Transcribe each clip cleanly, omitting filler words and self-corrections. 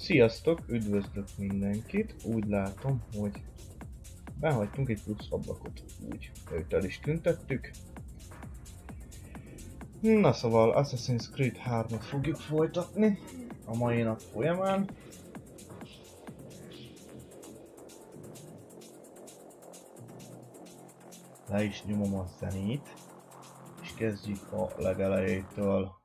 Sziasztok, üdvözlök mindenkit. Úgy látom, hogy behagytunk egy plusz ablakot, úgy őt el is tüntettük. Na szóval Assassin's Creed 3-at fogjuk folytatni a mai nap folyamán. Le is nyomom a zenét, és kezdjük a legelejétől.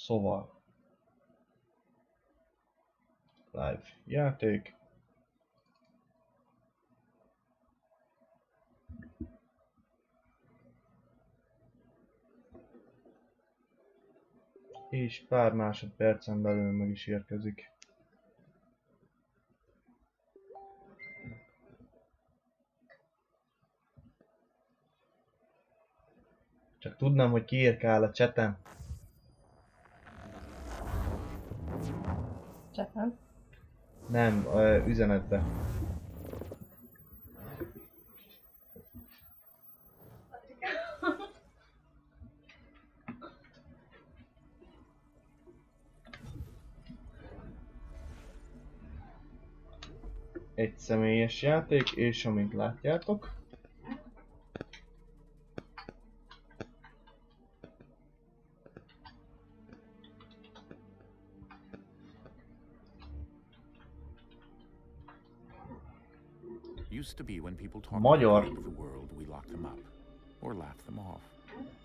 Szóval live játék. És pár másodpercen belül meg is érkezik. Csak tudnám, hogy ki írkál a chaten. Chaten? Nem, üzenetbe. Egy személyes játék, és amint látjátok, Used to be when people talk Magyar. about the world, we locked them up or laughed them off.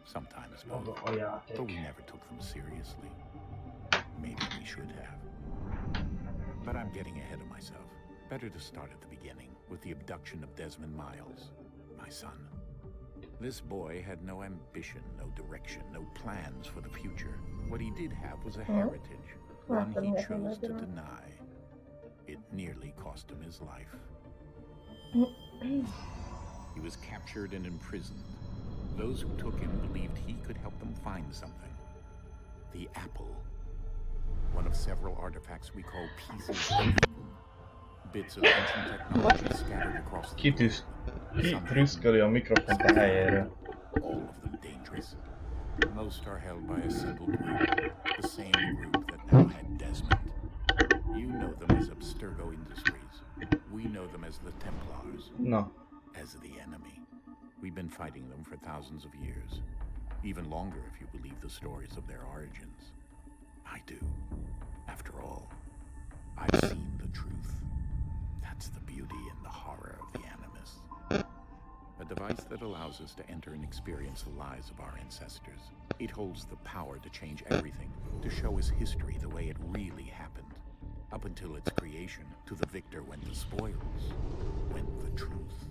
Sometimes both, but we never took them seriously. Maybe we should have. But I'm getting ahead of myself. Better to start at the beginning with the abduction of Desmond Miles, my son. This boy had no ambition, no direction, no plans for the future. What he did have was a heritage, one he chose to deny. It nearly cost him his life. He was captured and imprisoned. Those who took him believed he could help them find something. The apple. One of several artifacts we call pieces of Eden. Bits of ancient technology scattered across the world. Kitrüszköli a mikrofont a helyéről. All of them dangerous. Most are held by a single group. The same group that now had Desmond. You know them as Abstergo Industries. We know them as the Templars. No. As the enemy. We've been fighting them for thousands of years. Even longer if you believe the stories of their origins. I do. After all, I've seen the truth. That's the beauty and the horror of the Animus. A device that allows us to enter and experience the lives of our ancestors. It holds the power to change everything, to show us history the way it really happened. Up until its creation, to the victor went the spoils, went the truth.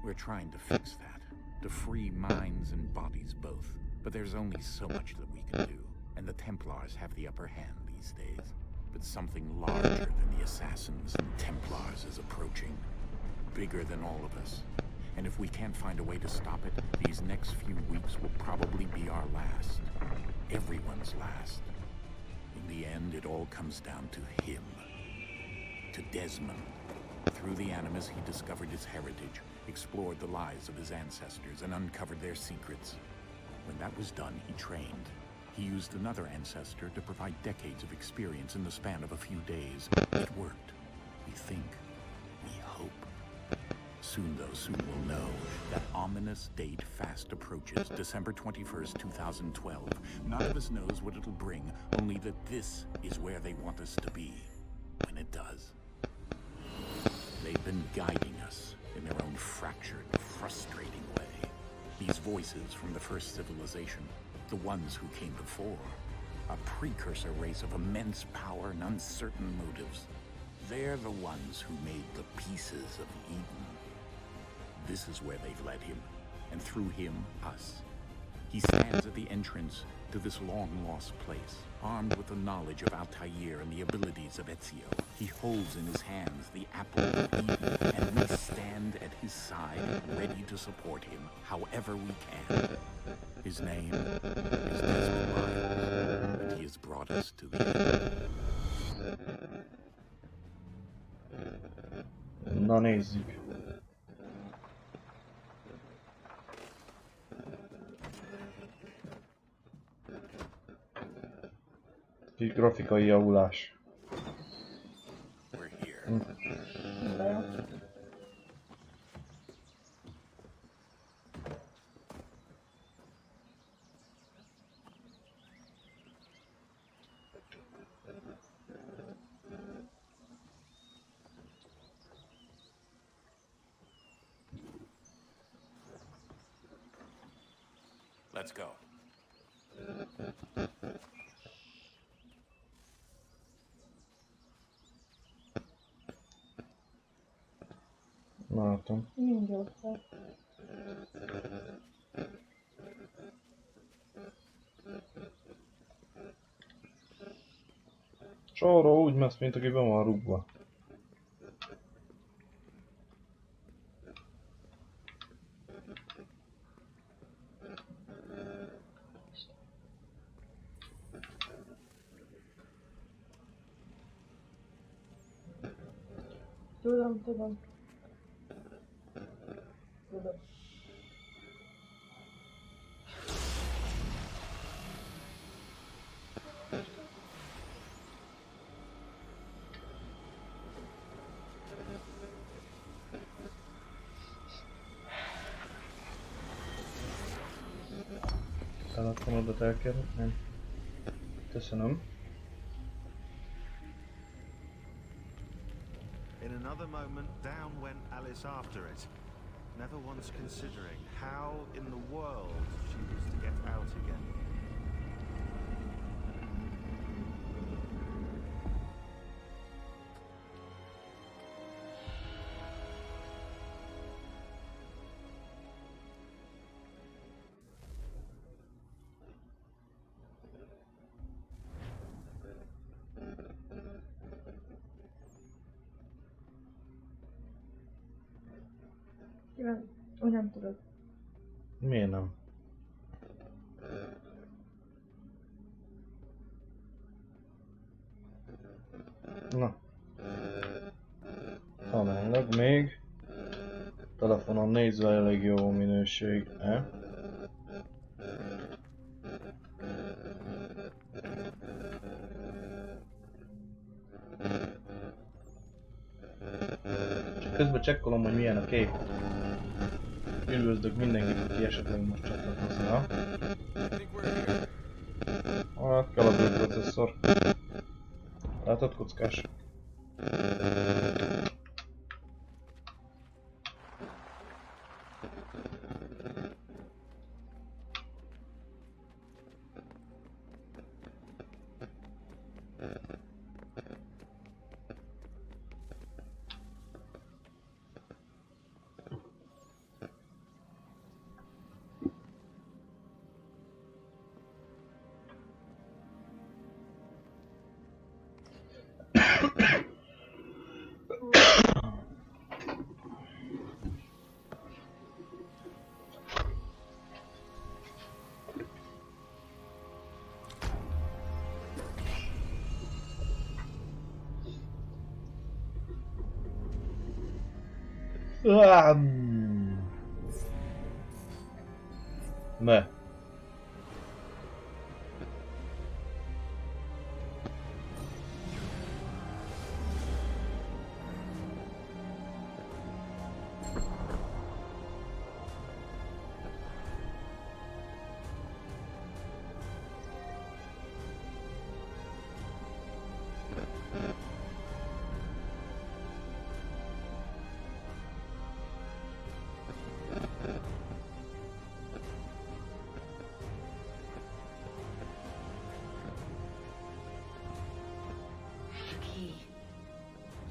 We're trying to fix that, to free minds and bodies both. But there's only so much that we can do, and the Templars have the upper hand these days. But something larger than the Assassins and Templars is approaching, bigger than all of us. And if we can't find a way to stop it, these next few weeks will probably be our last. Everyone's last. In the end, it all comes down to him. To Desmond. Through the Animus, he discovered his heritage, explored the lives of his ancestors, and uncovered their secrets. When that was done, he trained. He used another ancestor to provide decades of experience in the span of a few days. It worked. We think. We hope. Soon, though, soon we'll know. That ominous date fast approaches, December 21st, 2012. None of us knows what it'll bring, only that this is where they want us to be, when it does. They've been guiding us in their own fractured, frustrating way. These voices from the first civilization, the ones who came before, a precursor race of immense power and uncertain motives. They're the ones who made the pieces of Eden. This is where they've led him, and through him, us. He stands at the entrance to this long-lost place, armed with the knowledge of Altair and the abilities of Ezio. He holds in his hands the apple of Eden, and we stand at his side, ready to support him, however we can. His name is Desmond Miles, and he has brought us to the end. Na nézzük. Egy grafikai javulás. We're here. Let's go. Látom. Mindjárt. Sorra úgy messz, mint aki be van rúgva. Tudom. Tudom. Telefonodat elkérhetném? Köszönöm. In another moment, down went Alice after it, never once considering how in the world she was to get out again. Úgy nem tudod. Miért nem? Na. Aránylag még. Telefonon nézve elég jó minőség-e. Csak közben csekkolom, hogy milyen a kép. Üdvözlök mindenkit, aki esetleg most csatlakozna. Hát kell a bő processzor. Látod, kockás? Ne.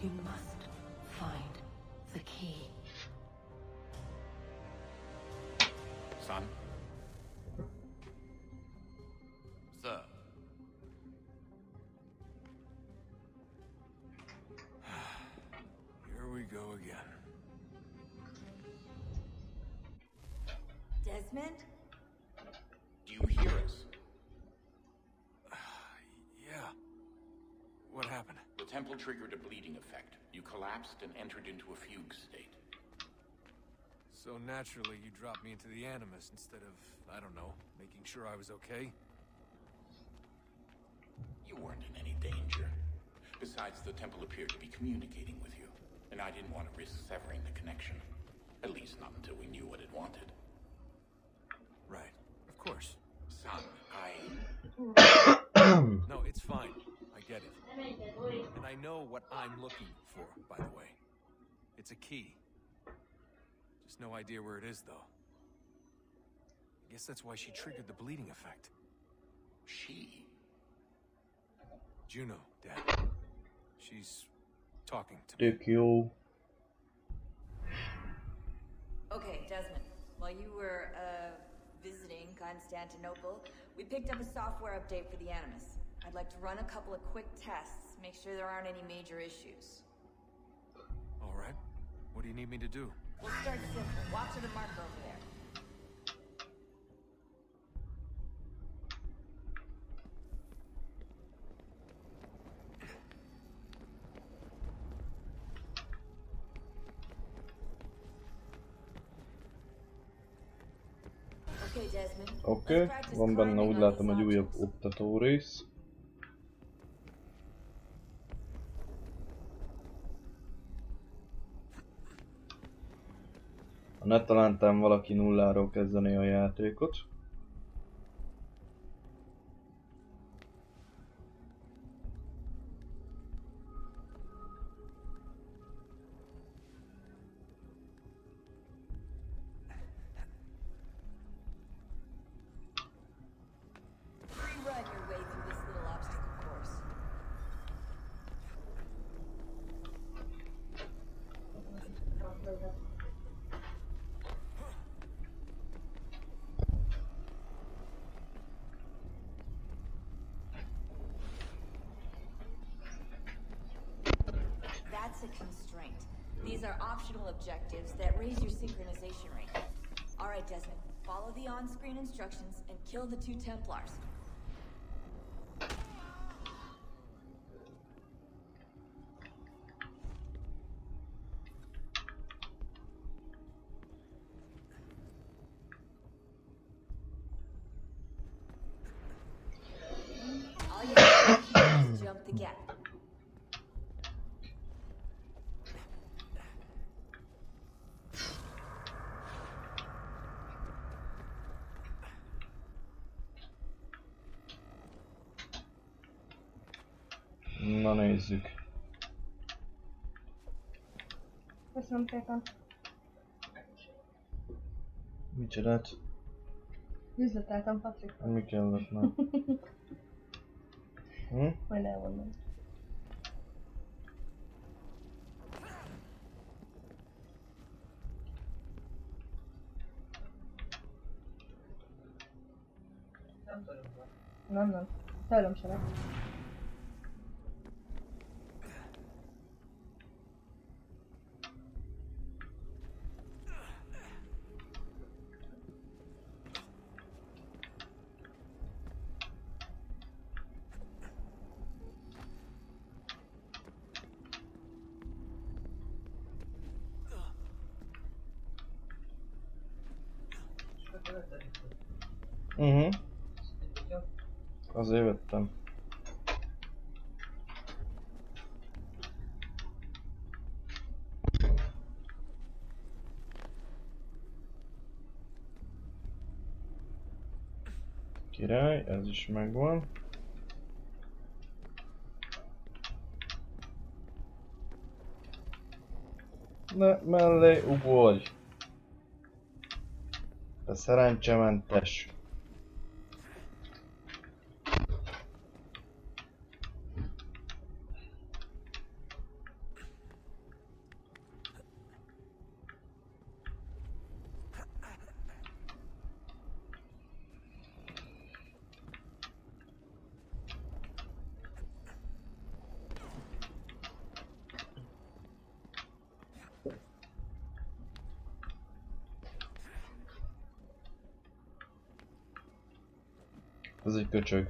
You must find the key. Son? Sir. Here we go again. Desmond? Do you hear us? Yeah. What happened? The temple triggered a bleeding effect. You collapsed and entered into a fugue state. So naturally, you dropped me into the Animus instead of, I don't know, making sure I was okay? You weren't Besides, the temple appeared to be communicating with you, and I didn't want to risk severing the connection. At least not until we knew what it wanted. Right. Of course. Son, No, it's fine. I get it. And I know what I'm looking for, by the way. It's a key. Just no idea where it is, though. I guess that's why she triggered the bleeding effect. She? Juno, Dad. She's talking to me. Tök jó. Okay, Desmond. While you were, visiting Constantinople, we picked up a software update for the Animus. I'd like to run a couple of quick tests, make sure there aren't any major issues. All right. What do you need me to do? We'll start simple. Walk to the marker over there. Oké, van benne úgy látom egy újabb oktató rész. Ha ne talántán valaki nulláról kezdené a játékot. That's a constraint. These are optional objectives that raise your synchronization rate. All right, Desmond, follow the on-screen instructions and kill the 2 Templars. All you have to do is jump the gap. Na nézzük. Köszönöm szépen. Micsodát? Üzleteltem Patriknak. Mi kellett már? Hm? Majd elmondom. Nem. Tőlem se lesz. Azért vettem. Király, ez is megvan. Ne mellé ugorj! Te szerencsementes! Ez egy köcsög.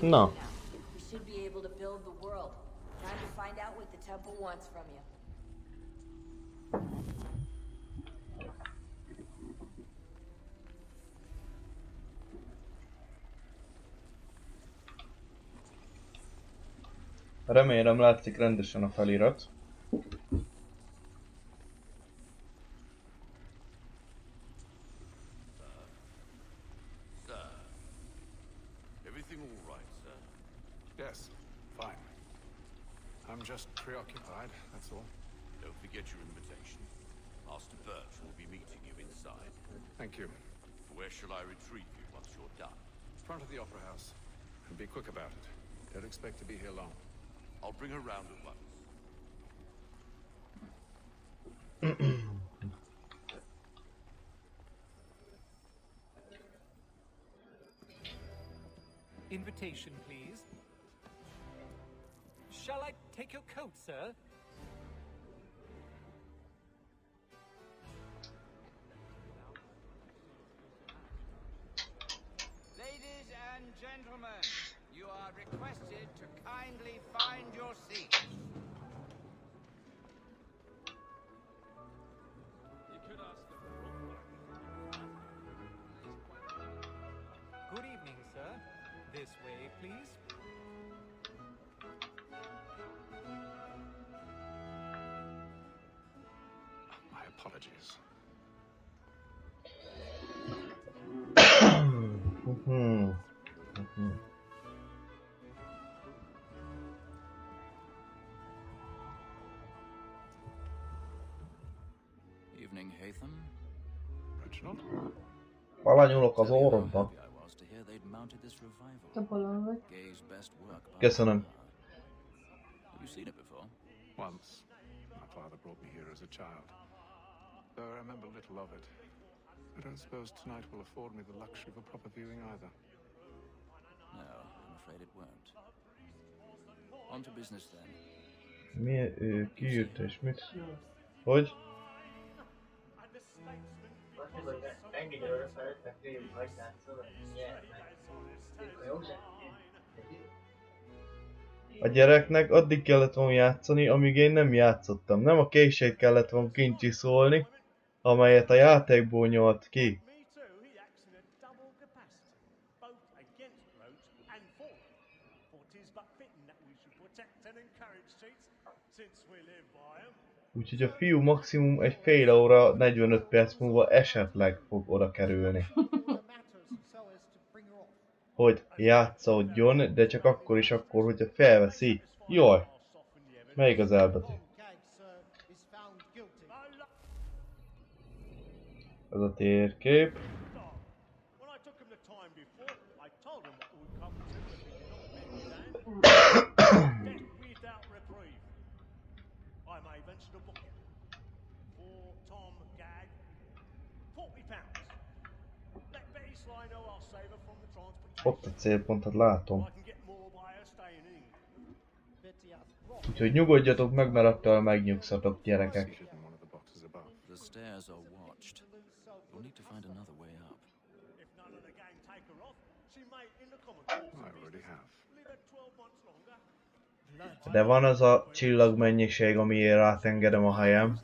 Na. We should be able to build the world. Time to find out what the temple wants from you. Remélem látszik rendesen a felirat. Everything all right, sir? Yes, fine. I'm just preoccupied, that's all. Don't forget your invitation. Master Birch will be meeting you inside. Thank you. Where shall I retrieve you once you're done? Front of the Opera House. And be quick about it. Don't expect to be here long. I'll bring her round at once. Invitation, please. Shall I take your coat, sir? Ladies and gentlemen, you are requested to kindly find your seats. Good evening, sir. This way, please. My apologies. Evening, Hatham. Reginald? Palanyulok az orromba. I was to hear they'd mounted this revival. Te bolond vagy. Gay's best work. Köszönöm. Have you seen it before? Once. My father brought me here as a child. Though I remember little of it. I don't suppose tonight will afford me the luxury of a proper viewing either. No, I'm afraid it won't. On to business then. Mi kiírta és mit? Hogy? A gyereknek addig kellett volna játszani, amíg én nem játszottam. Nem a későt kellett volna kincsiszolni, amelyet a játékból nyolt ki. Úgyhogy a fiú maximum egy fél óra, 45 perc múlva esetleg fog oda kerülni. Hogy játszódjon, de csak akkor is akkor, hogyha felveszi. Jaj! Melyik az elbetű? Ez a térkép. Ott a célpontot látom. Úgyhogy nyugodjatok meg, mert attól megnyugszatok, gyerekek. De van az a csillagmennyiség, amiért átengedem a helyem.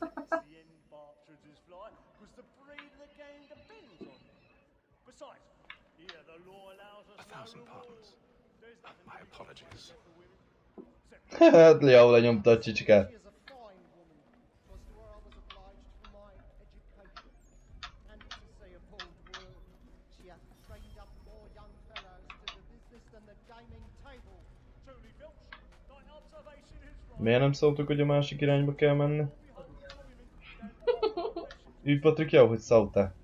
Hát Leo lenyomta a csicskát. Miért nem szóltuk, hogy a másik irányba kell menni? Úgy Patrik, jó, hogy szóltál.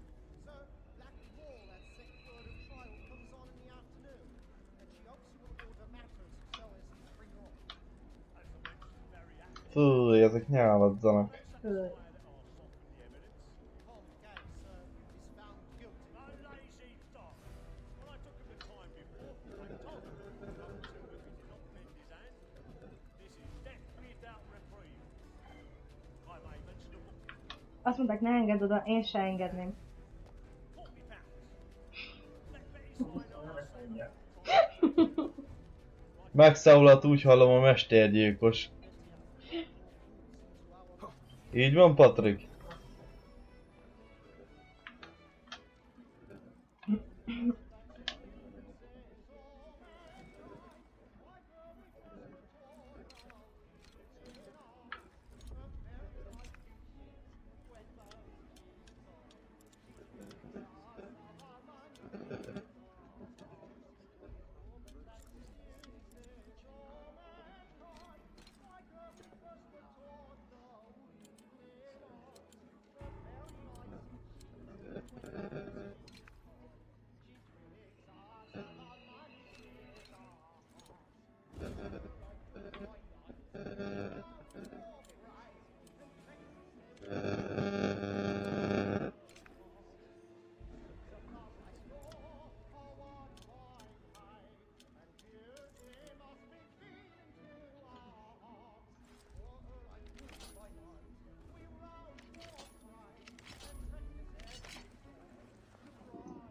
Fúj, ezek nyáladzanak. Azt mondták, ne engedd oda, én se engedném. Megszólalt, úgy hallom, a mestergyilkos. Így van, Patrik?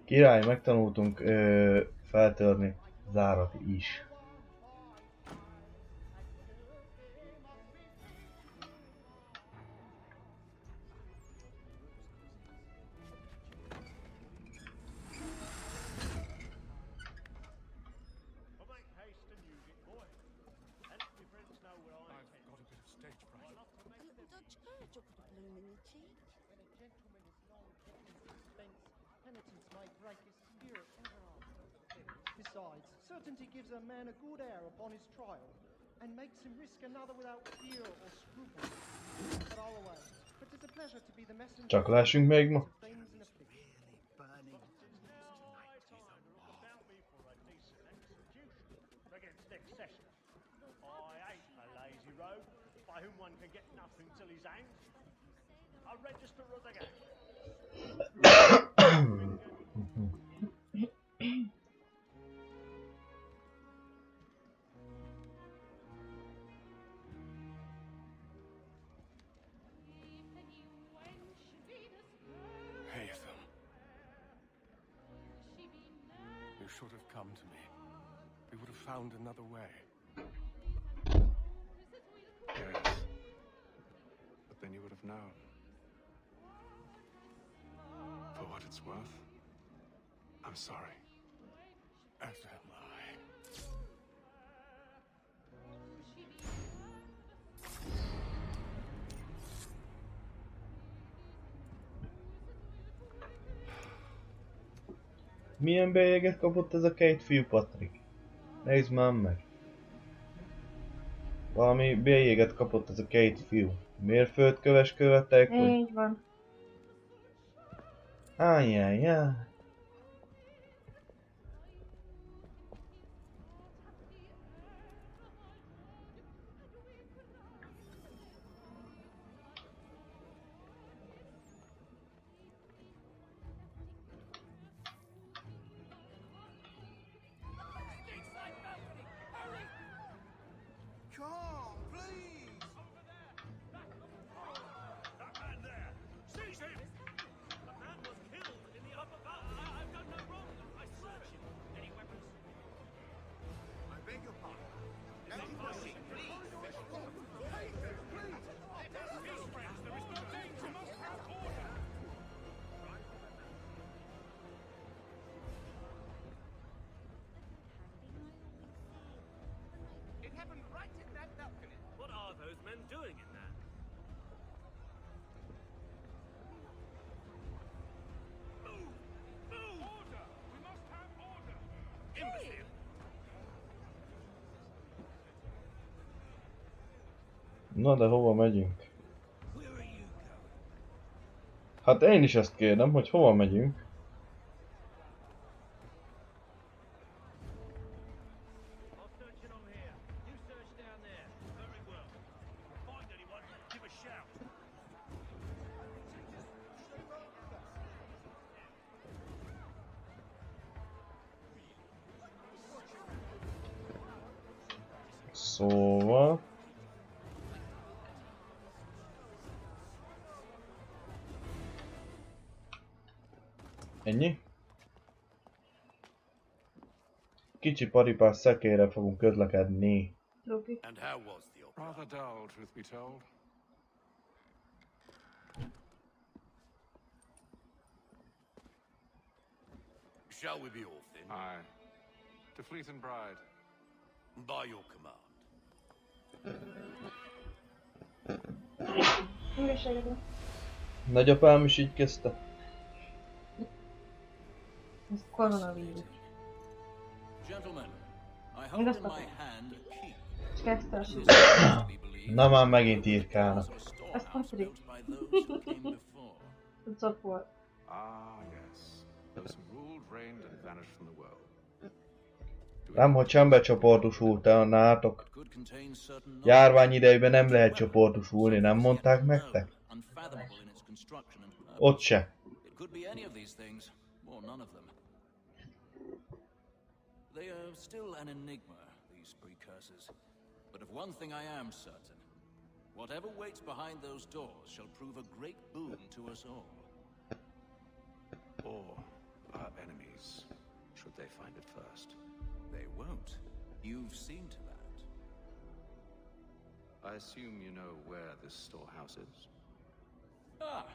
Király, megtanultunk feltörni zárat is. Besides, certainty gives a man a good air upon his trial, and makes him risk another without fear or scruple. But all away. But 'tis a pleasure to be the messenger. Csak lássunk még ma. Should have come to me. We would have found another way. Yes. But then you would have known. For what it's worth, I'm sorry. As am I. Milyen bélyeget kapott ez a két fiú, Patrik? Nézd már meg. Valami bélyéget kapott ez a két fiú. Mérföldköves követek, vagy... Így van. Ájjájjáj. Na de hova megyünk? Hát én is ezt kérdem, hogy hova megyünk? Szóval... Ennyi? kicsi paripás szekérre fogunk közlekedni. Lupi. And how was the opera? Rather dull, truth be told. Shall we be off then? Aye. To Fleet and Bride. By your command. Hülyeségedő. Nagyapám is így kezdte. Ez koronavírus. Gentlemen, I hold in my hand a key. És kezdte a süt. Na már megint írkálnak. Ez Patrik. Tudsz volt. Ah, yes. Those who ruled, reigned, and vanished from the world. Nem, hogy sem becsoportosultál nátok. Járvány idejében nem lehet csoportosulni, nem mondták nektek? Ott se. They are still an enigma, these precursors. But of one thing I am certain. Whatever waits behind those doors shall prove a great boon to us all. Or our enemies, should they find it first. They won't. You've seen to that. I assume you know where this storehouse is? Ah,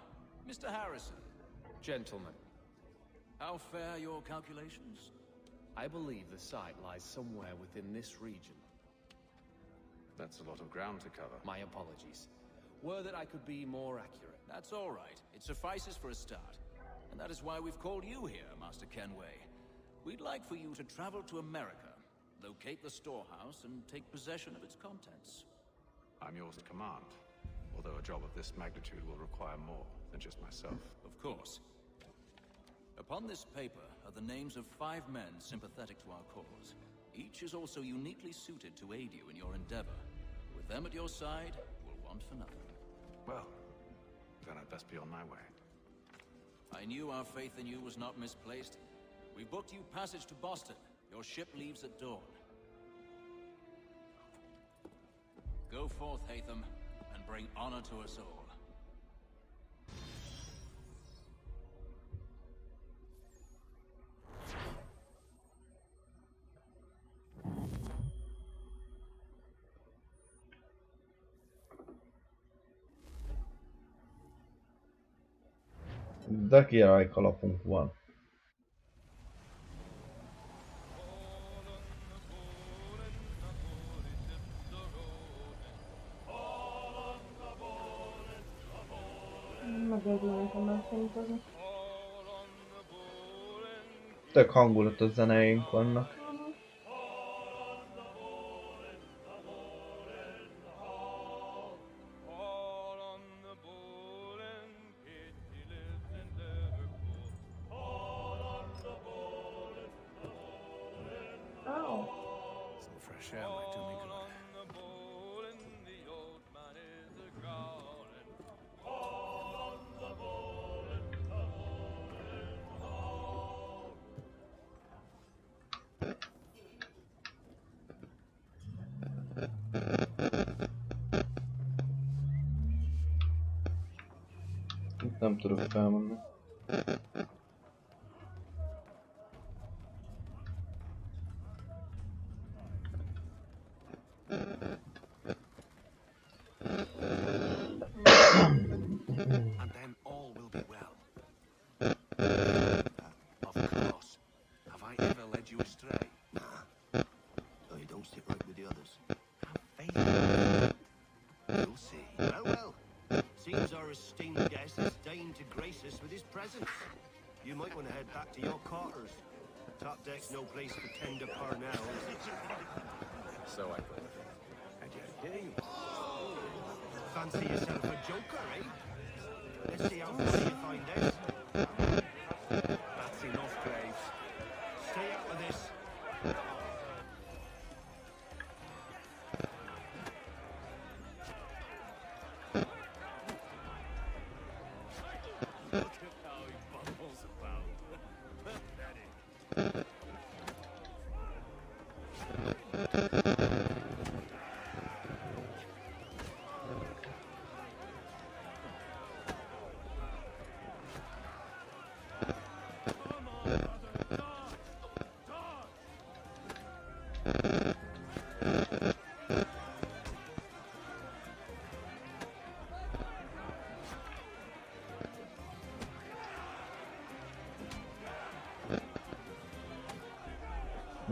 Mr. Harrison. Gentlemen, How fair your calculations? I believe the site lies somewhere within this region. That's a lot of ground to cover. My apologies. Were that I could be more accurate. That's all right. It suffices for a start. And that is why we've called you here, Master Kenway. We'd like for you to travel to America, locate the storehouse, and take possession of its contents. I'm yours at command, although a job of this magnitude will require more than just myself. Of course. Upon this paper are the names of 5 men sympathetic to our cause. Each is also uniquely suited to aid you in your endeavor. With them at your side, we'll want for nothing. Well, then I'd best be on my way. I knew our faith in you was not misplaced. We booked you passage to Boston. Your ship leaves at dawn. Go forth, Hatham, and bring honor to us all. De király kalapunk van. Megérdemelnek onnan szerintezni. Tök hangulatos zeneink vannak. Some fresh air might do me good. Itt nem tudok felmenni. And then all will be well. Of course. Have I ever led you astray? Nah. Oh, you don't stick right with the others. Have faith. You'll see. Well, well. Seems our esteemed guest has deigned to grace us with his presence. You might want to head back to your quarters. Top deck's no place for tender parnell, is it? So I thought. And you're here you are. Fancy yourself a joker, eh? Let's see how funny you find this. That's enough, Graves. Stay out of this. Look at how he bumbles about. Pathetic.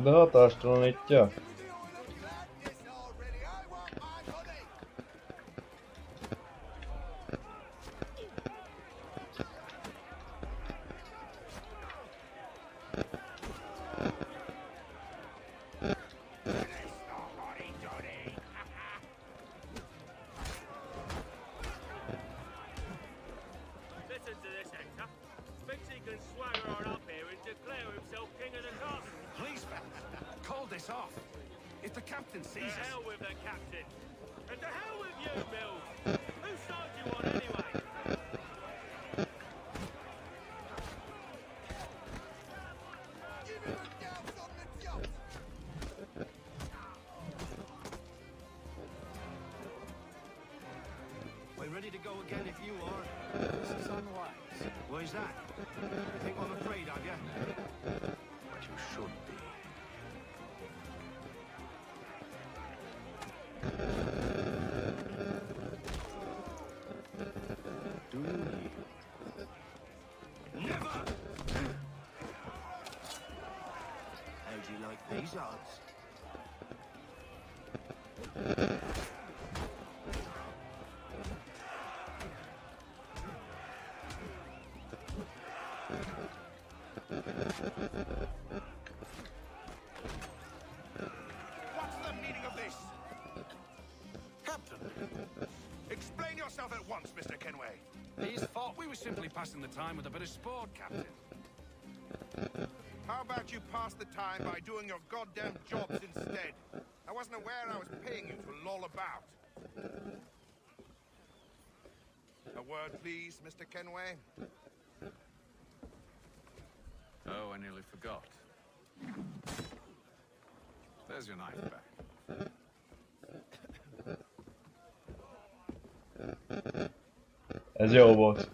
De hatástalanítja. Ready to go again if you are. This is unwise. Why is that? You think I'm afraid of you? But you should be. Do you yield? Never! How'd you like these odds? What's the meaning of this? Captain, explain yourself at once, Mr. Kenway. He's thought we were simply passing the time with a bit of sport, Captain. How about you pass the time by doing your goddamn jobs instead? I wasn't aware I was paying you to loll about. A word, please, Mr. Kenway. Oh, I nearly forgot. There's your knife back. Ez jó volt.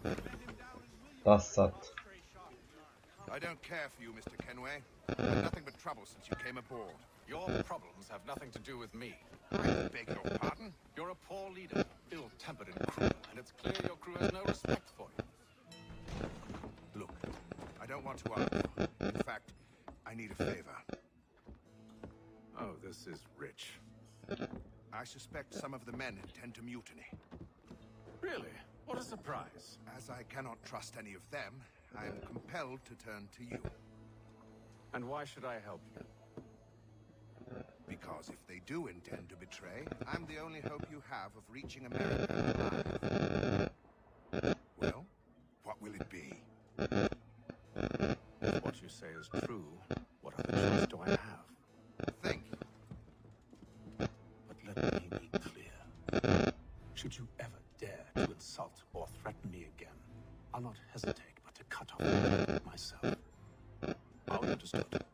Tasszat. I don't care for you, Mr. Kenway. I've had nothing but trouble since you came aboard. Your problems have nothing to do with me. I beg your pardon? You're a poor leader, ill-tempered and cruel, and it's clear your crew has no respect for you. Look, I don't want to argue. In fact, I need a favor. Oh, this is rich. I suspect some of the men intend to mutiny. Really? What a surprise. As I cannot trust any of them, I am compelled to turn to you. And why should I help you? Because if they do intend to betray, I'm the only hope you have of reaching America alive. Well, what will it be? If what you say is true, what other choice do I have? Think. But let me be clear. Should you ever dare to insult or threaten me again, I'll not hesitate but to cut off your head myself. All understood.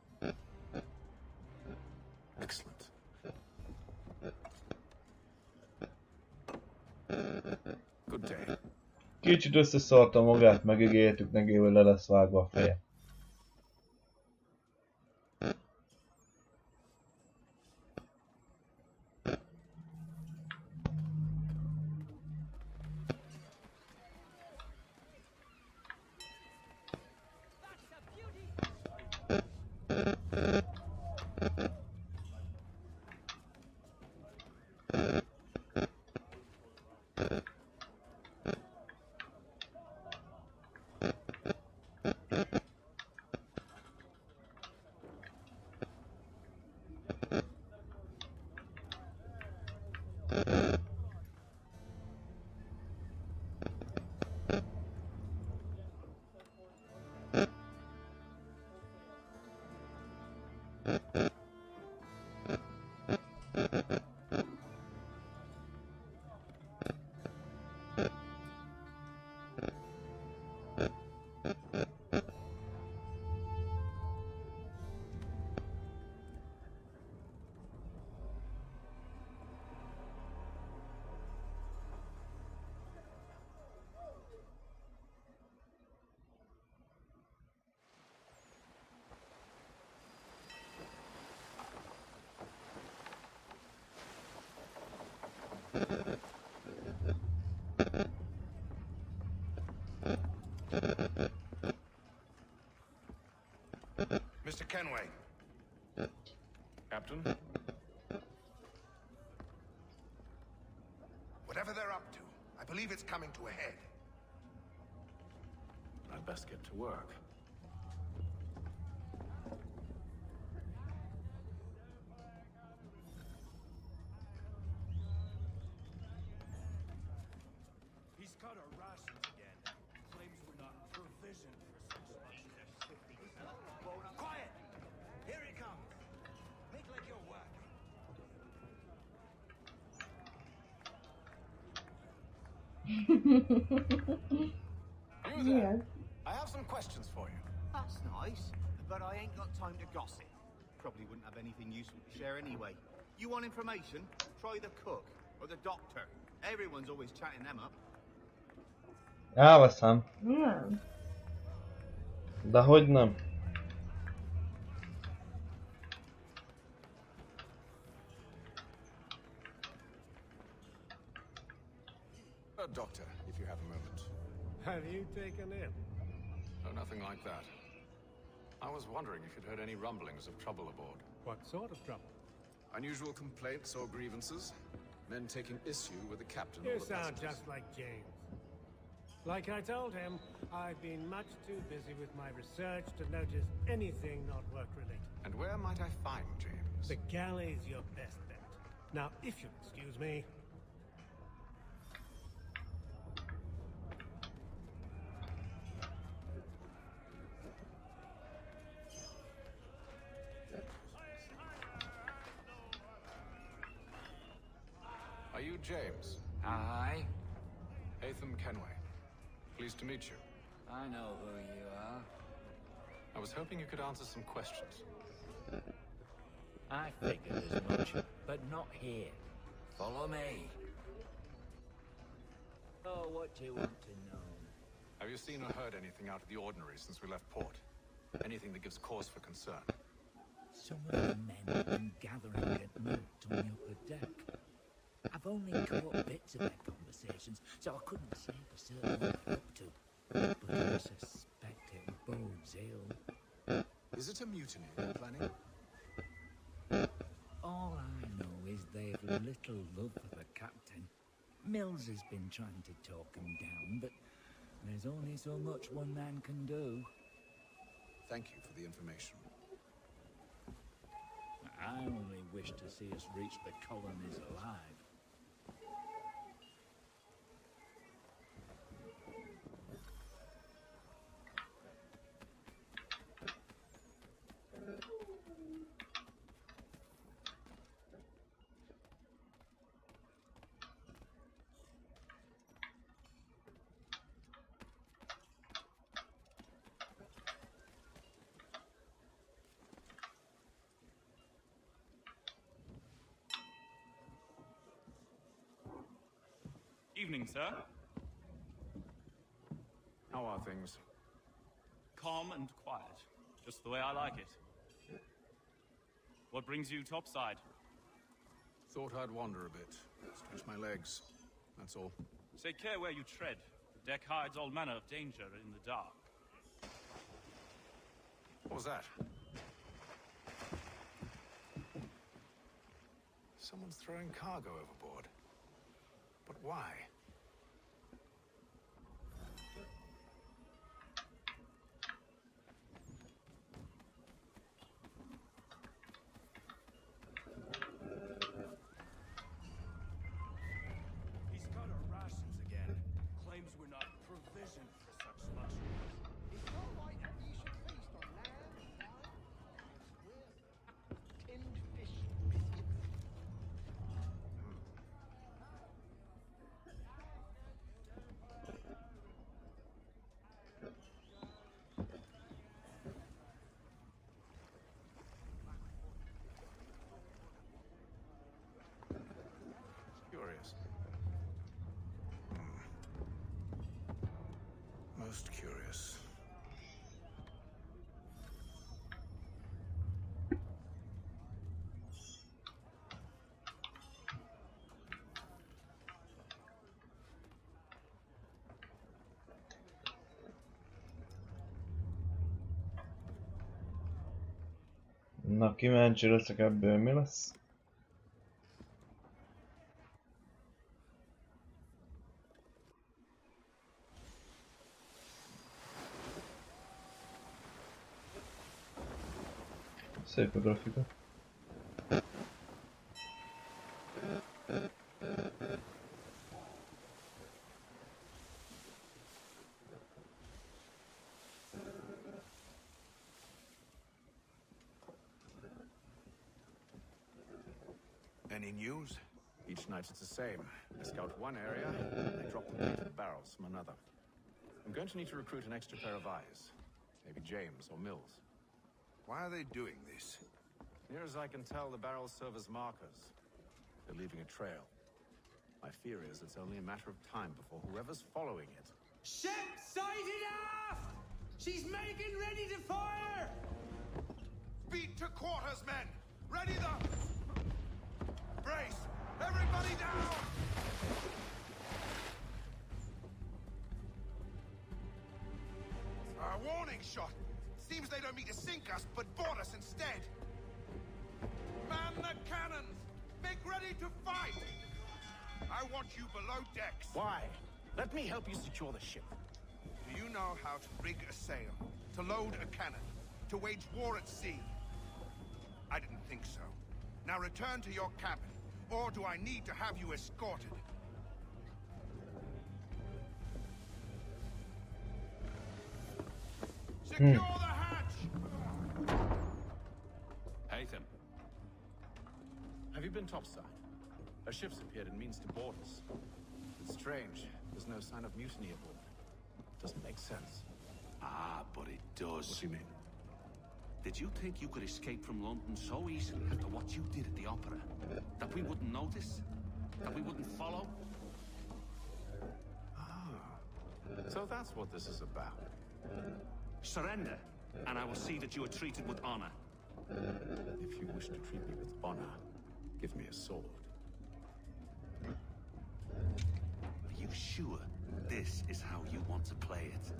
Excellent. Good day. Kicsit összeszarta magát, megígértük neki, hogy le lesz vágva a feje. Mr. Kenway. Captain? Whatever they're up to, I believe it's coming to a head. I'd best get to work. He's cut our rations again. Claims we're not provisioned for such much. Quiet! Here it comes. Make like you're working. You there? I have some questions for you. That's nice, but I ain't got time to gossip. Probably wouldn't have anything useful to share anyway. You want information? Try the cook or the doctor. Everyone's always chatting them up. Elveszem. De hogy nem? Doctor, if you have a moment. Have you taken in? Oh, nothing like that. I was wondering if you'd heard any rumblings of trouble aboard. What sort of trouble? Unusual complaints or grievances? Men taking issue with the captain You or the sound passengers? just like James. Like I told him, I've been much too busy with my research to notice anything not work-related. And where might I find James? The galley's your best bet. Now, if you'll excuse me... Are you James? Aye. Hatham Kenway. Pleased to meet you. I know who you are. I was hoping you could answer some questions. I figured as much, but not here. Follow me. Oh, what do you want to know? Have you seen or heard anything out of the ordinary since we left port? Anything that gives cause for concern? Some of the men have been gathering at night on the upper deck. I've only caught bits of their conversations, so I couldn't say for certain what they're up to. But I suspect it bodes ill. Is it a mutiny you're planning? All I know is they've little love for the captain. Mills has been trying to talk him down, but there's only so much one man can do. Thank you for the information. I only wish to see us reach the colonies alive. Evening, sir. How are things? Calm and quiet, just the way I like it. What brings you topside? Thought I'd wander a bit, stretch my legs, that's all. Take care where you tread. The deck hides all manner of danger in the dark. What was that? Someone's throwing cargo overboard. But why? He's cut our rations again. Claims we're not provisioned for such luxuries. It's not right that you should feast on lamb, wine, square, tinned fish, biscuits. Curious. Most curious. Na, kíváncsi leszek ebből, mi lesz? Szép a grafika. Any news? Each night it's the same. I scout one area, and I drop the plated barrels from another. I'm going to need to recruit an extra pair of eyes. Maybe James or Mills. Why are they doing this? Near as I can tell, the barrels serve as markers. They're leaving a trail. My fear is it's only a matter of time before whoever's following it. Ship sighted aft! She's making ready to fire! Beat to quarters, men! Ready the... Brace! Everybody down! A warning shot! Seems they don't mean to sink us, but board us instead! Man the cannons! Make ready to fight! I want you below decks! Why? Let me help you secure the ship. Do you know how to rig a sail? To load a cannon? To wage war at sea? I didn't think so. Now return to your cabin, or do I need to have you escorted? Secure the hatch! Haytham. Have you been topside? A ship's appeared and means to board us. It's strange. There's no sign of mutiny aboard. Doesn't make sense. Ah, but it does. What do you mean? Did you think you could escape from London so easily after what you did at the opera? That we wouldn't notice? That we wouldn't follow? So that's what this is about. Surrender, and I will see that you are treated with honor. If you wish to treat me with honor, give me a sword. Are you sure this is how you want to play it?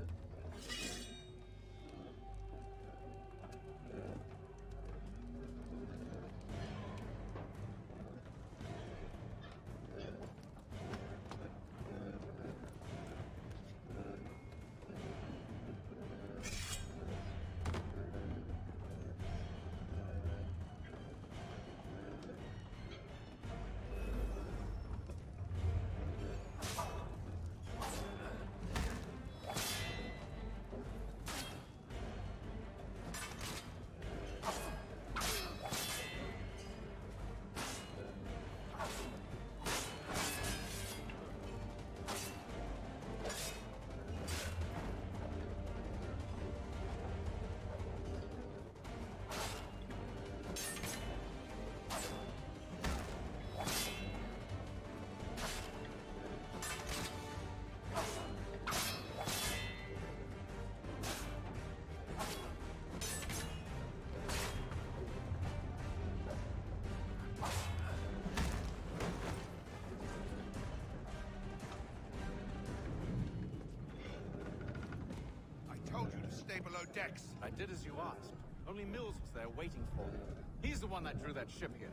Stay below decks. I did as you asked. Only Mills was there waiting for me. He's the one that drew that ship here.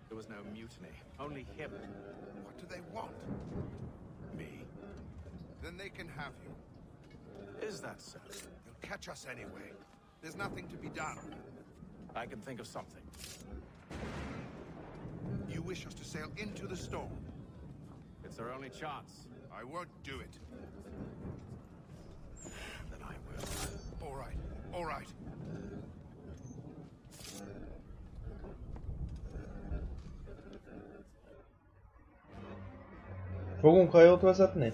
There was no mutiny, only him. What do they want? Me. Then they can have you. Is that so? They'll catch us anyway. There's nothing to be done. I can think of something. You wish us to sail into the storm? It's our only chance. I won't do it. Then I will. All right, all right. Fogunk hajót vezetni?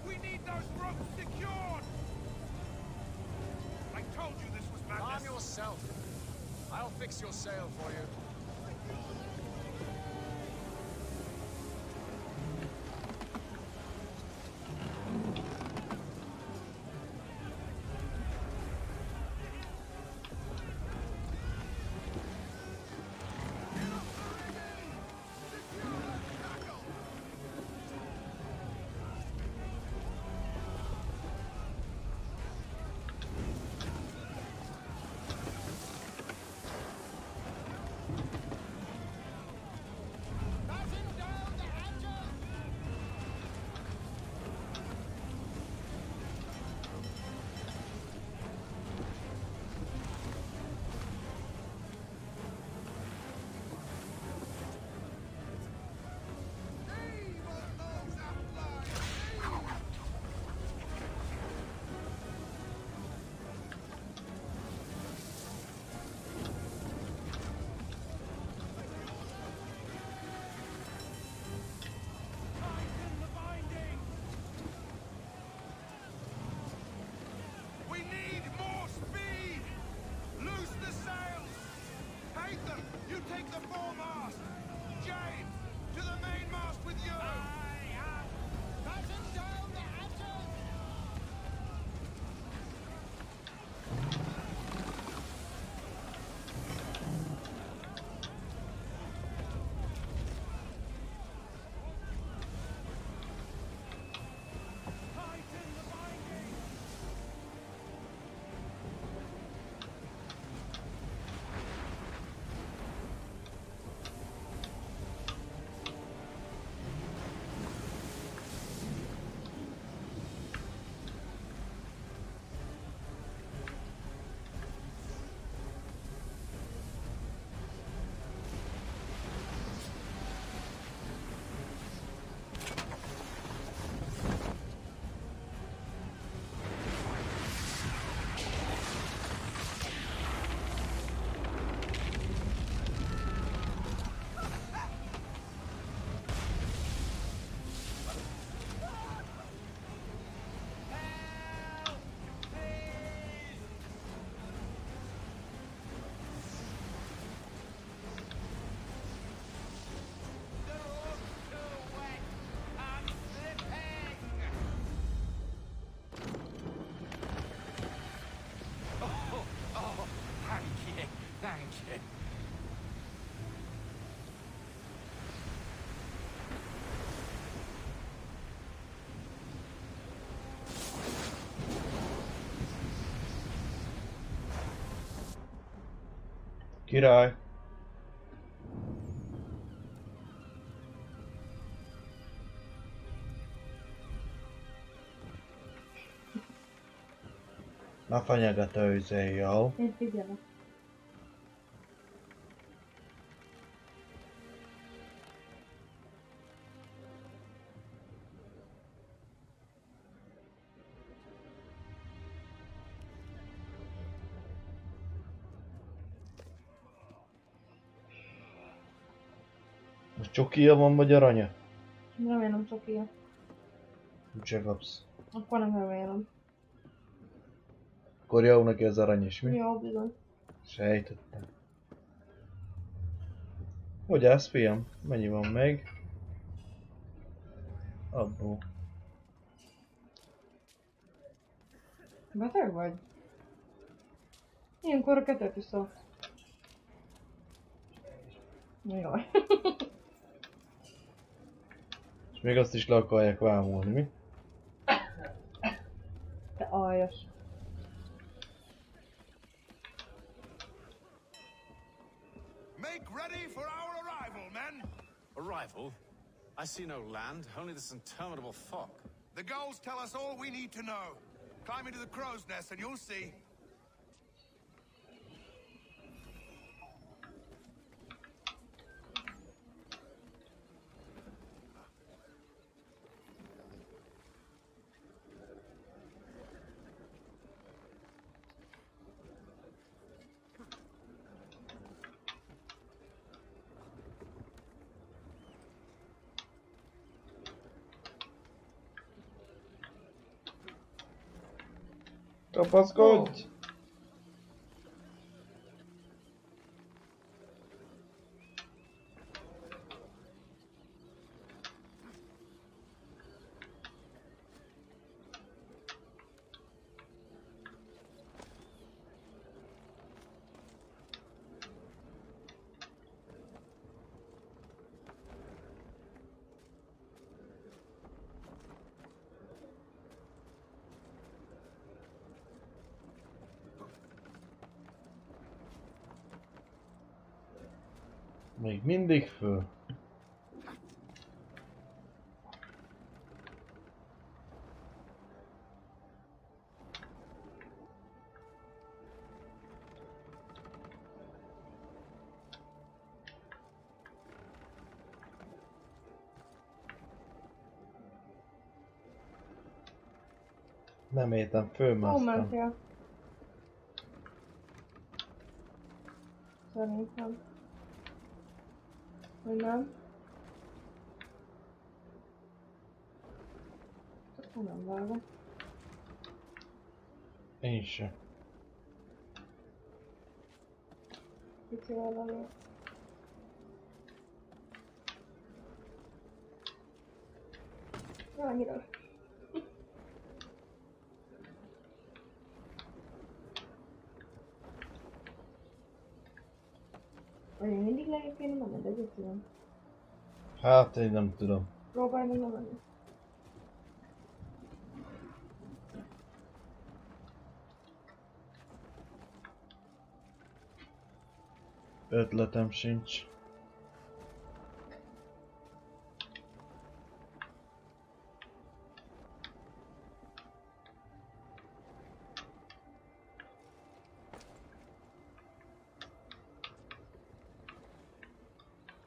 We need those ropes secured! I told you this was madness. Calm yourself. I'll fix your sail for you. Király. Na fenyegetőzél, jó? Én figyelek. Most csokija van vagy aranya? Remélem csokija. Úgyse kapsz. Akkor nem remélem. Akkor jó neki az arany is, mi? Jó, bizony. Sejtettem. Hogy állsz, fiam? Mennyi van még? Abból. Beteg vagy? Ilyenkor a kettőt is szok. Jaj. És még azt is le akarják vámolni, mi? Te aljas. Make ready for our arrival, men! Arrival? I see no land, only this interminable fog. The gulls tell us all we need to know. Climb into the crow's nest and you'll see. Kapaszkodj! Még mindig föl. Nem értem, fölmásztam. Hol mentél? Szerintem. Hogy nem? Akkor nem vágok. Én sem. Kicsivel lelő. Annyira. Vagy én mindig lejjebb kéne menni, de egyet tudom. Hát én nem tudom. Próbálj meg menni. Ötletem sincs.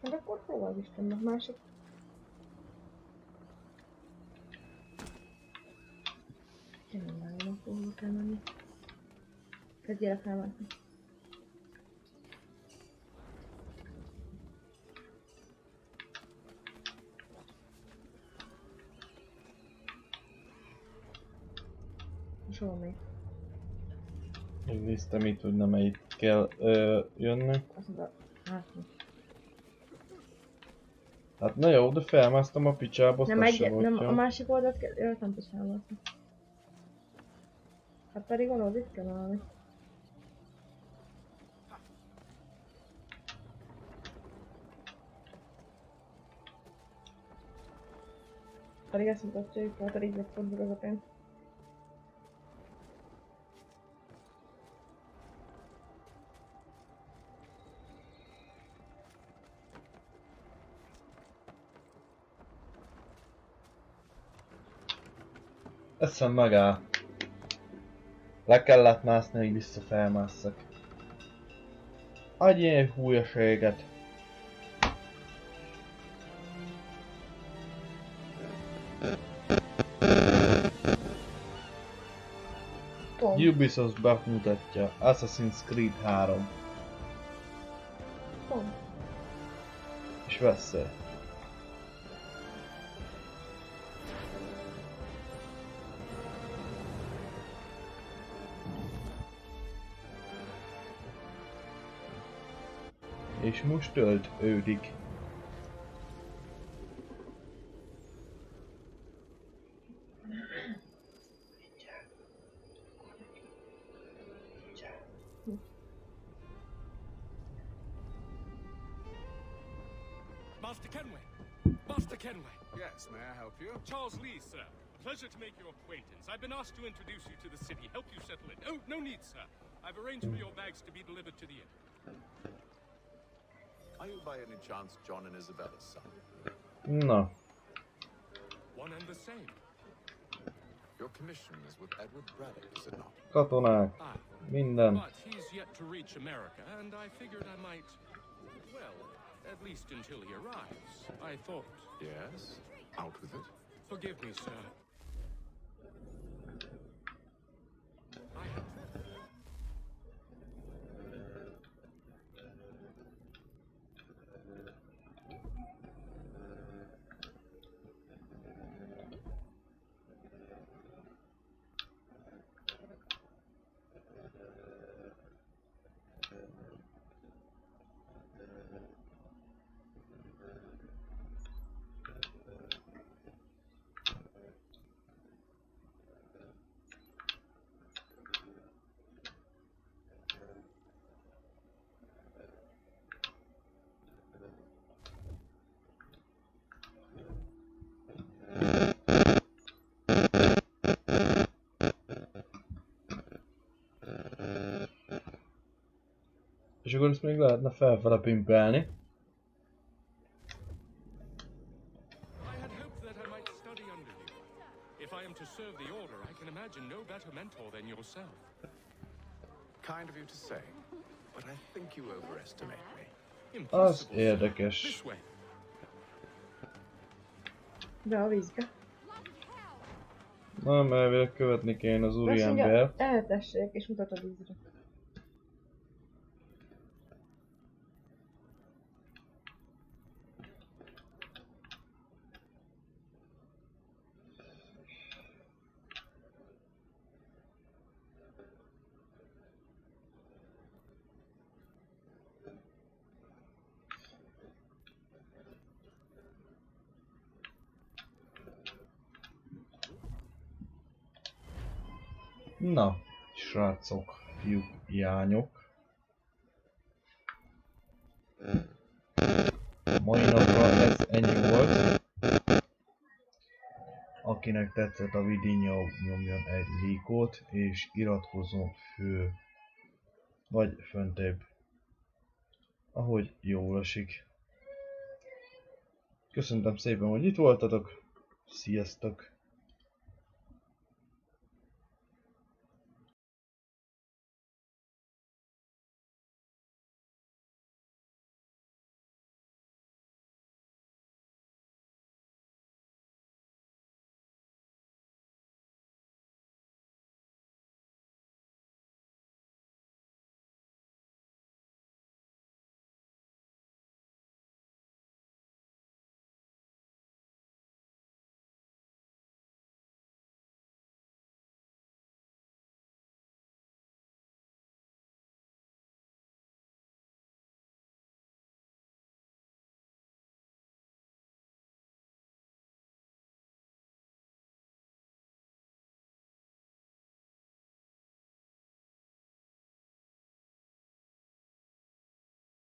Hát akkor hol az Istennek másik? Tényleg nem hol kell menni. Kezdjél el felmászni. És hol még? Néztem itt, hogy nem itt kell jönni. Azt mondta, hát Hát na jó, de felmásztam a picsába, azt nem, az se volt nem jó. a másik oldalt kell, nem tudsz felmászni. Hát pedig van, itt kell valami. Pedig ezt mutatja, hogy a így pont közepén. Eszem megáll. Le kellett mászni, hogy vissza felmásszak. Adj egy hülyeséget. Ubisoft bemutatja Assassin's Creed 3. És veszély. És most töltődik. Master Kenway! Master Kenway! Yes, may I help you? Charles Lee, sir. Pleasure to make your acquaintance. I've been asked to introduce you to the city, help you settle in. Oh, no need, sir. I've arranged for your bags to be delivered to the inn. Are you by any chance John and Isabella's son? No. One and the same. Your commission is with Edward Braddock, is it not? Katonák. Minden. But he's yet to reach America, and I figured I might, well, at least until he arrives. I thought... Yes? Out with it? Forgive me, sir. I have... És akkor ezt még lehetne felfele pimpelni. I had hoped that I might study under you. If I am to serve the order, I can imagine no better mentor than yourself. Kind of you to say, but I think you overestimate me. Az érdekes. De a vízbe. Nem, elvileg követni kéne az úriembert. Eltessék és mutat a vízre. Na, srácok, fiúk, jányok. Mai napra ez ennyi volt. Akinek tetszett a videó, nyomjon egy lájkot és iratkozzon föl, vagy föntebb, ahogy jól esik. Köszönöm szépen, hogy itt voltatok. Sziasztok!